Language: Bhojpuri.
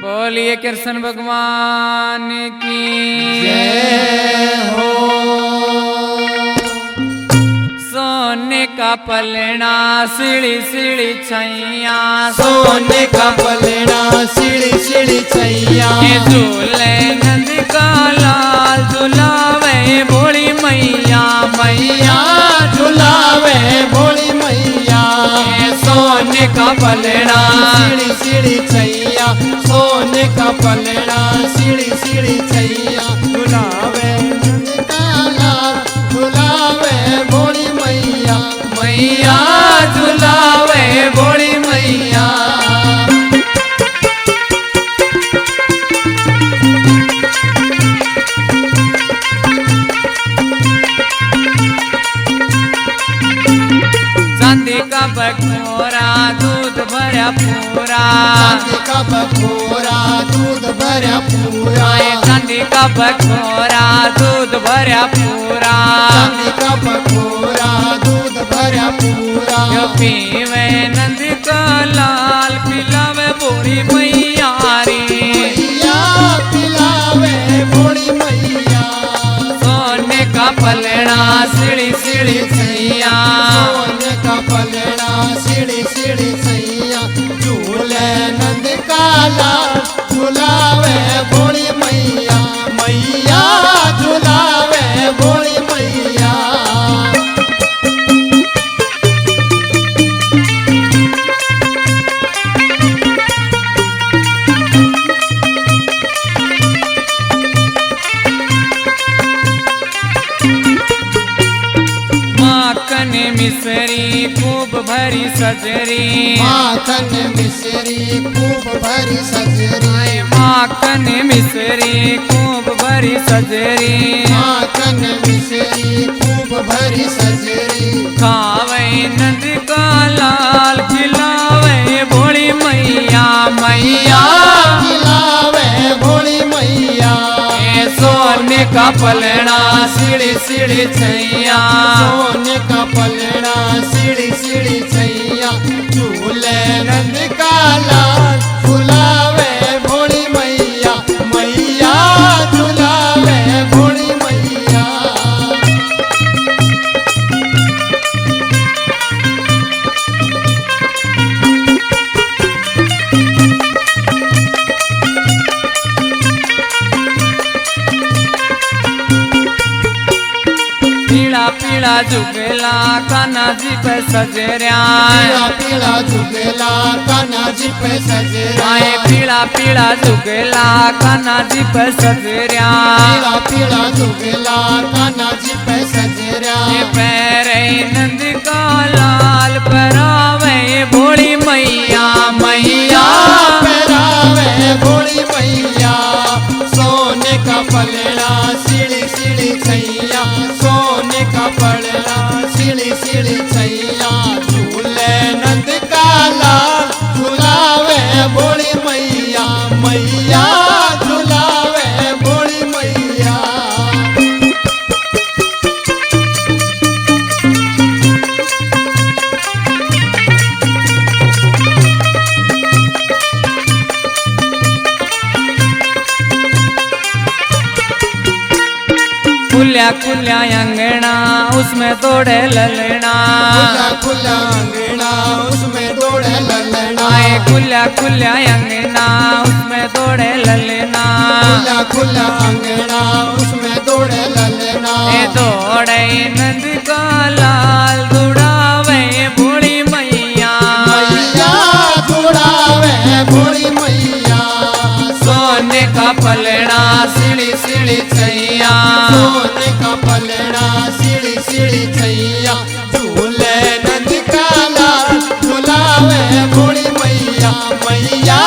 बोलिए कृष्ण भगवान की जय हो। सोने का पलना सीढ़ी सीढ़ी छैया, सोने का पलना सीढ़ी सीढ़ी छैया, झूले नंद का लाल झुलावे भोली मैया मैया झुलावे भोली मैया। सोने का पलना सीढ़ी सीढ़ी छैया, सोने का पलना सीढ़ी सीढ़ी छैया, झुलावे काला झुलावे भोली मैया मैया झुलावे भोली मैया। चांदी का बखोरा दूध भरा पूरा, चांदी का बखोरा दूध भरा पूरा, चांदी का बखोरा दूध भरा पूरा, चांदी का बखोरा दूध भरा पूरा। यो पीवे नंद का लाल पिलावे भोली मैया रे, मैया पिलावे भोली मैया। सोने का पलना सीढ़ी सीढ़ी छैया, सोने का पलना सीढ़ी सीढ़ी छैया, झूले नंद काला झुलावे भोली मैया मैया झुलावे भोली मैया। माखन मिसरी खूब भरी सजरी, माखन मिश्री खूब भरी सजरी, माखन मिसरी खूब भरी सजरी, माखन मिश्री खूब भरी सजरी, खावे नंद का लाल खिलावे भोली मैया मैया। खिलावे भोली मैया। सोने का पलना सीढ़ी सीढ़ी छैया, सोने का पलना सीढ़ी सीढ़ी छैया, झूले नंद काला झुलावे भोली मैया मैया झुलावे भोली मैया। पीला पीला जुगेला कान्हा जी पे सजरिया, पीला पीला झुकेला कान्हा जी पे सजरा, पीला पीला जुगेला कान्हा जी पे सजरिया, पीला पीला झुकेला कान्हा जी पे सजरा, पैरे नंद का लाल परावे भोली मैया मैया। पहरावे भोली मैया। सोने का पलड़ा सीढ़ी सीढ़ी छैया, सोने का पलड़ा सीढ़ी सीढ़ी छैया, झूले नंद काला झुलावे भोली मैया मैया झुलावे भोली मैया। खुल्या खुल्या अंगना उसमें दौड़े ललना, खुला खुला अंगना उसमें दौड़े ललना, खुल्या खुल्या अंगना उसमें दौड़े ललना, खुला खुला अंगना उसमें दौड़े ललना, दौड़े नंद का लाल दुड़ावे भोली मैया मैया झुलावे भोली मैया। सोने का पलड़ा सीढ़ी सीढ़ी छैया, सोने का पलड़ा सीढ़ी सीढ़ी छैया, झूले नंद काला झुलावे भोली मैया मैया